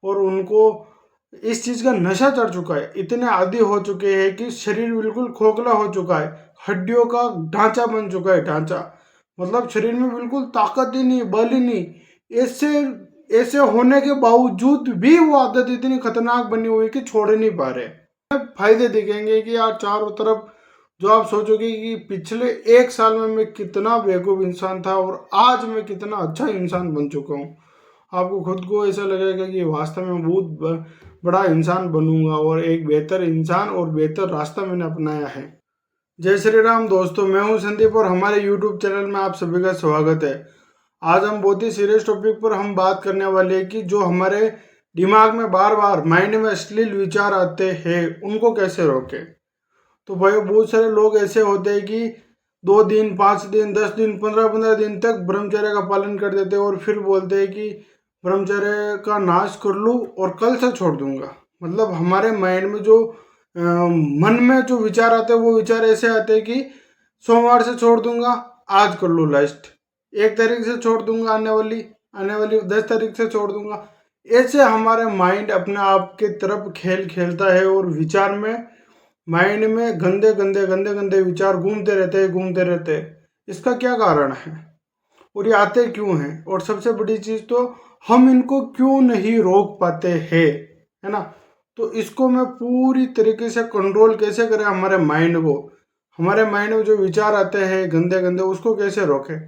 और उनको इस चीज़ का नशा चढ़ चुका है, इतने आदी हो चुके हैं कि शरीर बिल्कुल खोखला हो चुका है, हड्डियों का ढांचा बन चुका है, ढांचा मतलब शरीर में बिल्कुल ताकत ही नहीं, बल ही नहीं। ऐसे ऐसे होने के बावजूद भी वो आदत इतनी खतरनाक बनी हुई है कि छोड़ ही नहीं पा रहे। फायदे दिखेंगे कि यार चारों तरफ जो आप सोचोगे कि पिछले 1 साल में मैं कितना बेवकूफ़ इंसान था और आज मैं कितना अच्छा इंसान बन चुका हूँ। आपको खुद को ऐसा लगेगा कि वास्तव में बहुत बड़ा इंसान बनूंगा और एक बेहतर इंसान और बेहतर रास्ता मैंने अपनाया है। जय श्री राम दोस्तों, मैं हूं संदीप और हमारे यूट्यूब चैनल में आप सभी का स्वागत है। आज हम बहुत ही सीरियस टॉपिक पर हम बात करने वाले हैं कि जो हमारे दिमाग में बार बार माइंड में अश्लील विचार आते हैं उनको कैसे रोकें। तो भाई बहुत सारे लोग ऐसे होते हैं कि 2 दिन, 5 दिन, 10 दिन, 15-15 दिन तक ब्रह्मचर्य का पालन कर देते हैं और फिर बोलते हैं कि ब्रह्मचर्य का नाश कर लूँ और कल से छोड़ दूंगा। मतलब हमारे माइंड में जो मन में जो विचार आते हैं वो विचार ऐसे आते हैं कि सोमवार से छोड़ दूंगा, आज कर लूँ लास्ट, 1 तारीख से छोड़ दूंगा, आने वाली 10 तारीख से छोड़ दूंगा। ऐसे हमारे माइंड अपने आप के तरफ खेल खेलता है और विचार में माइंड में गंदे गंदे गंदे गंदे विचार घूमते रहते हैं। इसका क्या कारण है और ये आते क्यों हैं, और सबसे बड़ी चीज तो हम इनको क्यों नहीं रोक पाते हैं, है ना। तो इसको मैं पूरी तरीके से कंट्रोल कैसे करें हमारे माइंड में जो विचार आते हैं गंदे गंदे उसको कैसे रोकें।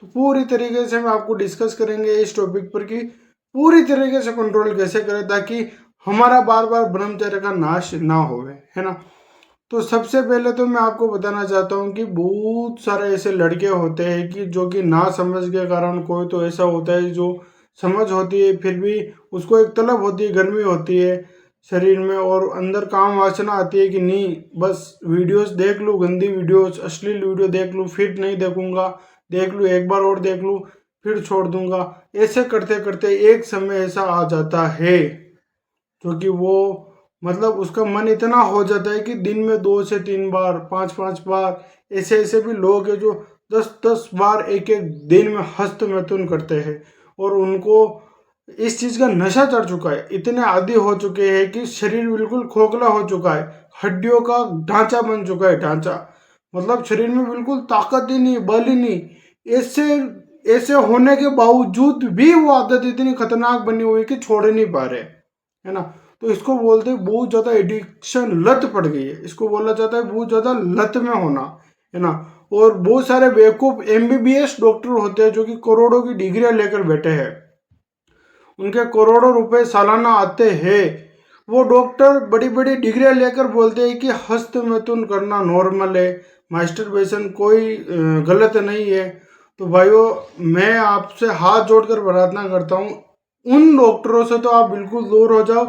तो पूरी तरीके से हम आपको डिस्कस करेंगे इस टॉपिक पर कि पूरी तरीके से कंट्रोल कैसे करें ताकि हमारा बार बार ब्रह्मचर्य का नाश ना होवे, है ना। तो सबसे पहले तो मैं आपको बताना चाहता हूँ कि बहुत सारे ऐसे लड़के होते हैं कि जो कि ना समझ के कारण, कोई तो ऐसा होता है जो समझ होती है फिर भी उसको एक तलब होती है, गर्मी होती है शरीर में और अंदर काम वासना आती है कि नहीं बस वीडियोस देख लूँ, गंदी वीडियोस, अश्लील वीडियो देख लूँ, फिर नहीं देखूंगा, देख लूँ एक बार और देख लूँ, फिर छोड़ दूंगा। ऐसे करते करते एक समय ऐसा आ जाता है क्योंकि वो मतलब उसका मन इतना हो जाता है कि दिन में 2 से 3 बार, 5-5 बार, ऐसे ऐसे भी लोग हैं जो 10-10 बार एक एक दिन में हस्तमैथुन करते हैं और उनको इस चीज का नशा चढ़ चुका है, इतने आदी हो चुके हैं कि शरीर बिल्कुल खोखला हो चुका है, हड्डियों का ढांचा बन चुका है, ढांचा मतलब शरीर में बिल्कुल ताकत ही नहीं, बल ही नहीं। ऐसे ऐसे होने के बावजूद भी वो आदत इतनी खतरनाक बनी हुई है कि छोड़ ही नहीं पा रहे, है ना। तो इसको बोलते हैं बहुत ज्यादा एडिक्शन, लत पड़ गई है, इसको बोला जाता है बहुत ज्यादा लत में होना, है ना। और बहुत सारे बेवकूफ एमबीबीएस डॉक्टर होते हैं जो कि करोड़ों की डिग्रियां लेकर बैठे हैं, उनके करोड़ों रुपए सालाना आते हैं। वो डॉक्टर बड़ी बड़ी डिग्रियां लेकर बोलते हैं कि हस्तमैथुन करना नॉर्मल है, मास्टरबेशन कोई गलत नहीं है। तो भाइयों, मैं आपसे हाथ जोड़कर प्रार्थना करता हूँ उन डॉक्टरों से तो आप बिल्कुल दूर हो जाओ,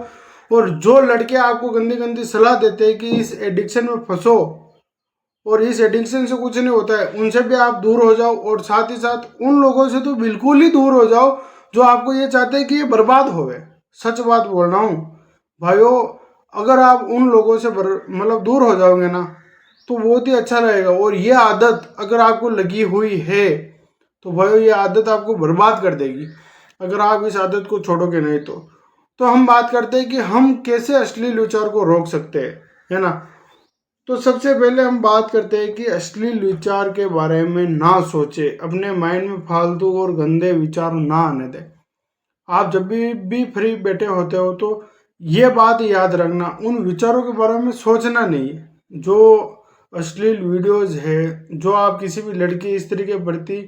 और जो लड़के आपको गंदी गंदी सलाह देते हैं कि इस एडिक्शन में फंसो और इस एडिक्शन से कुछ नहीं होता है, उनसे भी आप दूर हो जाओ। और साथ ही साथ उन लोगों से तो बिल्कुल ही दूर हो जाओ जो आपको ये चाहते हैं कि ये बर्बाद होवे। सच बात बोल रहा हूँ भाइयों, अगर आप उन लोगों से मतलब दूर हो जाओगे ना तो बहुत ही अच्छा रहेगा। और ये आदत अगर आपको लगी हुई है तो भाइयों ये आदत आपको बर्बाद कर देगी अगर आप इस आदत को छोड़ोगे नहीं तो हम बात करते हैं कि हम कैसे अश्लील विचार को रोक सकते हैं, है ना। तो सबसे पहले हम बात करते हैं कि अश्लील विचार के बारे में ना सोचे, अपने माइंड में फालतू और गंदे विचार ना आने दें। आप जब भी फ्री बैठे होते हो तो ये बात याद रखना, उन विचारों के बारे में सोचना नहीं है। जो अश्लील वीडियोस है, जो आप किसी भी लड़की स्त्री के प्रति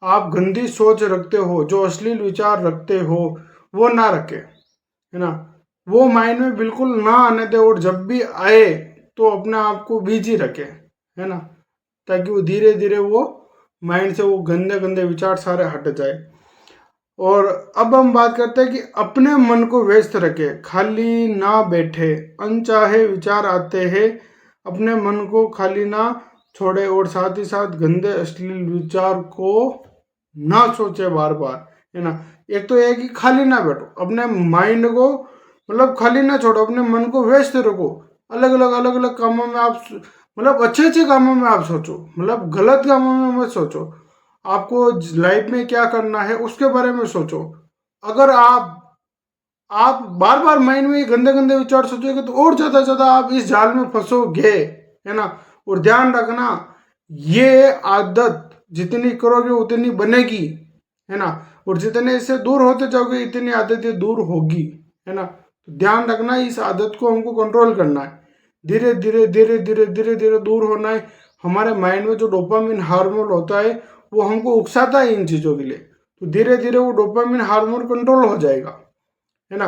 आप गंदी सोच रखते हो, जो अश्लील विचार रखते हो, वो ना रखें, है ना। वो माइंड में बिल्कुल ना आने दे और जब भी आए तो अपने आप को बिजी रखे, है ना, ताकि वो धीरे धीरे वो माइंड से वो गंदे गंदे विचार सारे हट जाए। और अब हम बात करते हैं कि अपने मन को व्यस्त रखे, खाली ना बैठे, अनचाहे विचार आते हैं, अपने मन को खाली ना छोड़े और साथ ही साथ गंदे अश्लील विचार को ना सोचे बार बार, है ना। एक तो यह है कि खाली ना बैठो, अपने माइंड को मतलब खाली ना छोड़ो, अपने मन को व्यस्त रखो, अलग अलग कामों में आप मतलब अच्छे अच्छे कामों में आप सोचो, मतलब गलत कामों में मत सोचो। आपको लाइफ में क्या करना है उसके बारे में सोचो। अगर आप आप बार बार माइंड में गंदे गंदे विचार सोचोगे तो और ज़्यादा आप इस जाल में फंसोगे, है ना। और ध्यान रखना, ये आदत जितनी करोगे उतनी बनेगी, है ना। और जितने इससे दूर होते जाओगे इतनी आदतें दूर होगी, है ना। तो ध्यान रखना, इस आदत को हमको कंट्रोल करना है, धीरे धीरे धीरे धीरे धीरे धीरे दूर होना है। हमारे माइंड में जो डोपामिन हार्मोन होता है वो हमको उकसाता है इन चीज़ों के लिए, तो धीरे धीरे वो डोपामिन हार्मोन कंट्रोल हो जाएगा, है ना।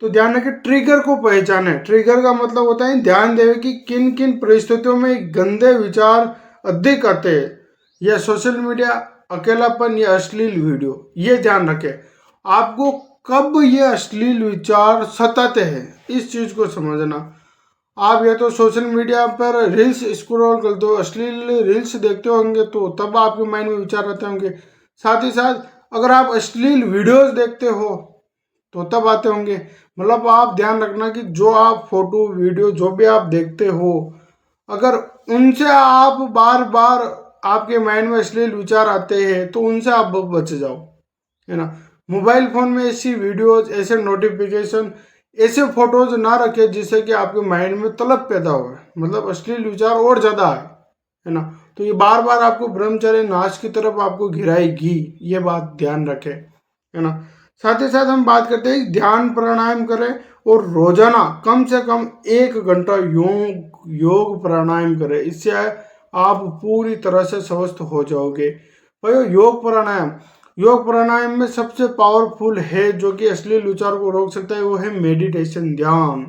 तो ध्यान रखें, ट्रिगर को पहचाने। ट्रिगर का मतलब होता है ध्यान देवे कि किन किन परिस्थितियों में गंदे विचार अधिक आते हैं, या सोशल मीडिया, अकेलापन या अश्लील वीडियो। ये ध्यान रखें आपको कब ये अश्लील विचार सताते हैं, इस चीज को समझना। आप या तो सोशल मीडिया पर रील्स स्क्रॉल करते हो, अश्लील रील्स देखते होंगे तो तब आपके माइंड में विचार आते होंगे। साथ ही साथ अगर आप अश्लील वीडियोस देखते हो तो तब आते होंगे। मतलब आप ध्यान रखना कि जो आप फोटो वीडियो जो भी आप देखते हो, अगर उनसे आप बार बार आपके माइंड में अश्लील विचार आते हैं तो उनसे आप बच जाओ, है ना। मोबाइल फोन में ऐसी वीडियोज, ऐसे नोटिफिकेशन, ऐसे फोटोज ना रखे जिससे कि आपके माइंड में तलब पैदा हो, मतलब अश्लील विचार और ज्यादा है ना। तो ये बार बार आपको ब्रह्मचर्य नाश की तरफ आपको घिराएगी, ये बात ध्यान रखें, है ना। साथ ही साथ हम बात करते हैं ध्यान प्राणायाम करें, और रोजाना कम से कम 1 घंटा योग प्राणायाम करें। इससे आप पूरी तरह से स्वस्थ हो जाओगे। भाई योग प्राणायाम में सबसे पावरफुल है जो कि अश्लील विचार को रोक सकता है, वो है मेडिटेशन, ध्यान।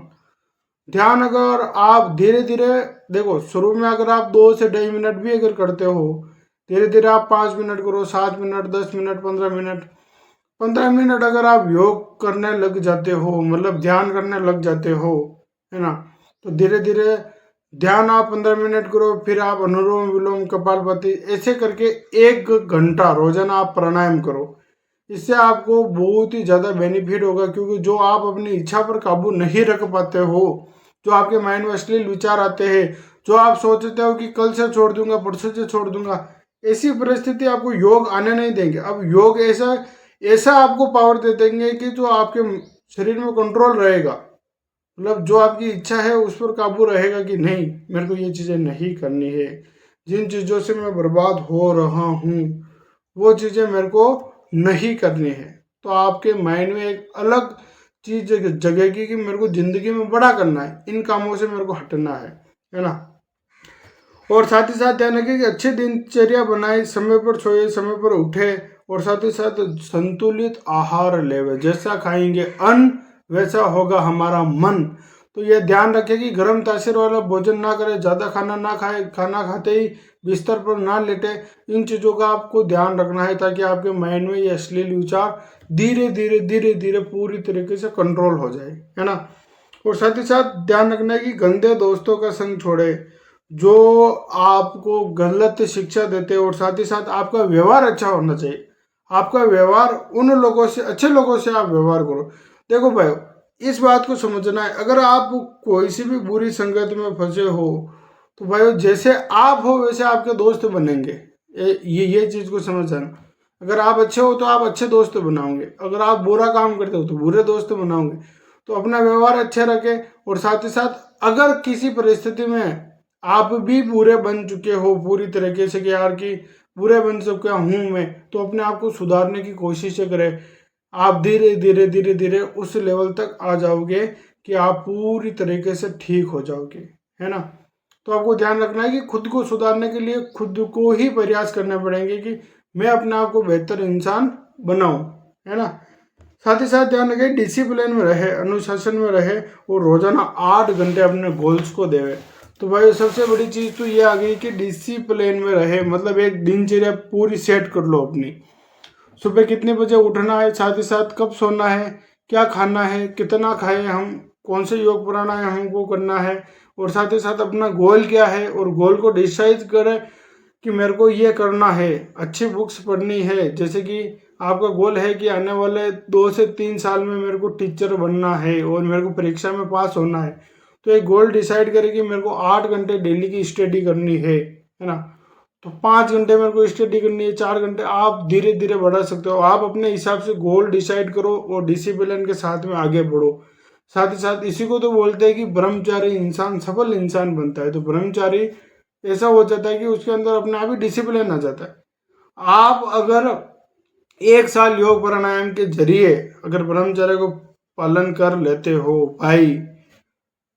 ध्यान अगर आप धीरे धीरे, देखो शुरू में अगर आप 2 से 2.5 मिनट भी अगर करते हो, धीरे धीरे आप 5 मिनट करो, 7 मिनट, 10 मिनट, 15 मिनट, 15 मिनट अगर आप योग करने लग जाते हो, मतलब ध्यान करने लग जाते हो, है ना। तो धीरे धीरे ध्यान आप 15 मिनट करो, फिर आप अनुलोम विलोम कपालभाति ऐसे करके 1 घंटा रोजाना आप प्राणायाम करो। इससे आपको बहुत ही ज़्यादा बेनिफिट होगा, क्योंकि जो आप अपनी इच्छा पर काबू नहीं रख पाते हो, जो आपके माइंड में अश्लील विचार आते हैं, जो आप सोचते हो कि कल से छोड़ दूंगा, परसों से छोड़ दूंगा, ऐसी परिस्थिति आपको योग आने नहीं देंगे। अब योग ऐसा ऐसा आपको पावर दे देंगे कि जो आपके शरीर में कंट्रोल रहेगा, मतलब जो आपकी इच्छा है उस पर काबू रहेगा कि नहीं, मेरे को ये चीज़ें नहीं करनी है, जिन चीज़ों से मैं बर्बाद हो रहा हूँ वो चीज़ें मेरे को नहीं करनी है। तो आपके माइंड में एक अलग चीज जगेगी कि मेरे को जिंदगी में बड़ा करना है, इन कामों से मेरे को हटना है ना। और साथ ही साथ ध्यान रखें कि अच्छी दिनचर्या बनाए, समय पर सोए, समय पर उठे, और साथ ही साथ संतुलित आहार लेवे। जैसा खाएंगे अन्न वैसा होगा हमारा मन। तो ये ध्यान रखें कि गर्म तासीर वाला भोजन ना करें, ज़्यादा खाना ना खाए, खाना खाते ही बिस्तर पर ना लेटे। इन चीज़ों का आपको ध्यान रखना है ताकि आपके माइंड में ये अश्लील विचार धीरे धीरे धीरे धीरे पूरी तरीके से कंट्रोल हो जाए, है ना। और साथ ही साथ ध्यान रखना है कि गंदे दोस्तों का संग छोड़े जो आपको गलत शिक्षा देते हैं, और साथ ही साथ आपका व्यवहार अच्छा होना चाहिए। आपका व्यवहार उन लोगों से, अच्छे लोगों से आप व्यवहार करो। देखो भाई, इस बात को समझना है, अगर आप कोई सी भी बुरी संगत में फंसे हो तो भाई जैसे आप हो वैसे आपके दोस्त बनेंगे। ये चीज को समझ जाना। अगर आप अच्छे हो तो आप अच्छे दोस्त बनाओगे, अगर आप बुरा काम करते हो तो बुरे दोस्त बनाओगे। तो अपना व्यवहार अच्छा रखें, और साथ ही साथ अगर किसी परिस्थिति में आप भी बुरे बन चुके हो पूरी तरीके से कि यार कि बुरे बन चुका हूं मैं, तो अपने आप को सुधारने की कोशिश करें। आप धीरे धीरे धीरे धीरे उस लेवल तक आ जाओगे कि आप पूरी तरीके से ठीक हो जाओगे, है ना। तो आपको ध्यान रखना है कि खुद को सुधारने के लिए खुद को ही प्रयास करने पड़ेंगे कि मैं अपने आप को बेहतर इंसान बनाऊं, है ना। साथ ही साथ ध्यान रखें डिसिप्लिन में रहे, अनुशासन में रहे, और रोजाना 8 घंटे अपने गोल्स को देवे। तो भाई सबसे बड़ी चीज तो ये आ गई कि डिसिप्लिन में रहे, मतलब एक दिनचर्या पूरी सेट कर लो अपनी। सुबह कितने बजे उठना है, साथ ही साथ कब सोना है, क्या खाना है, कितना खाएं हम, कौन से योग प्राणायाम हमको करना है, और साथ ही साथ अपना गोल क्या है, और गोल को डिसाइड करें कि मेरे को ये करना है। अच्छी बुक्स पढ़नी है, जैसे कि आपका गोल है कि आने वाले 2 से 3 साल में मेरे को टीचर बनना है और मेरे को परीक्षा में पास होना है। तो एक गोल डिसाइड करें कि मेरे को 8 घंटे डेली की स्टडी करनी है ना। तो 5 घंटे मेरे को स्टडी करनी है, 4 घंटे, आप धीरे धीरे बढ़ा सकते हो। आप अपने हिसाब से गोल डिसाइड करो और डिसिप्लिन के साथ में आगे बढ़ो। साथ ही साथ इसी को तो बोलते हैं कि ब्रह्मचारी इंसान सफल इंसान बनता है। तो ब्रह्मचारी ऐसा हो जाता है कि उसके अंदर अपने आप ही डिसिप्लिन आ जाता है। आप अगर 1 साल योग प्राणायाम के जरिए अगर ब्रह्मचर्य को पालन कर लेते हो भाई,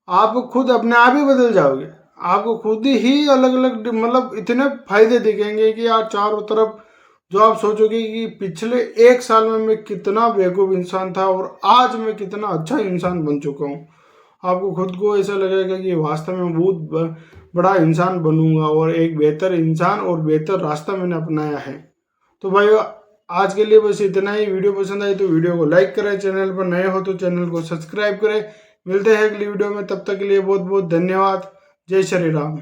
आप खुद अपने आप ही बदल जाओगे। आपको खुद ही अलग अलग मतलब इतने फायदे दिखेंगे कि यार चारों तरफ जो आप सोचोगे कि पिछले 1 साल में मैं कितना बेवकूफ़ इंसान था और आज मैं कितना अच्छा इंसान बन चुका हूँ। आपको खुद को ऐसा लगेगा कि वास्तव में बहुत बड़ा इंसान बनूंगा और एक बेहतर इंसान और बेहतर रास्ता मैंने अपनाया है। तो भाई आज के लिए बस इतना ही। वीडियो पसंद आई तो वीडियो को लाइक करें, चैनल पर नए हो तो चैनल को सब्सक्राइब करें। मिलते हैं अगली वीडियो में, तब तक के लिए बहुत बहुत धन्यवाद। जय श्री राम।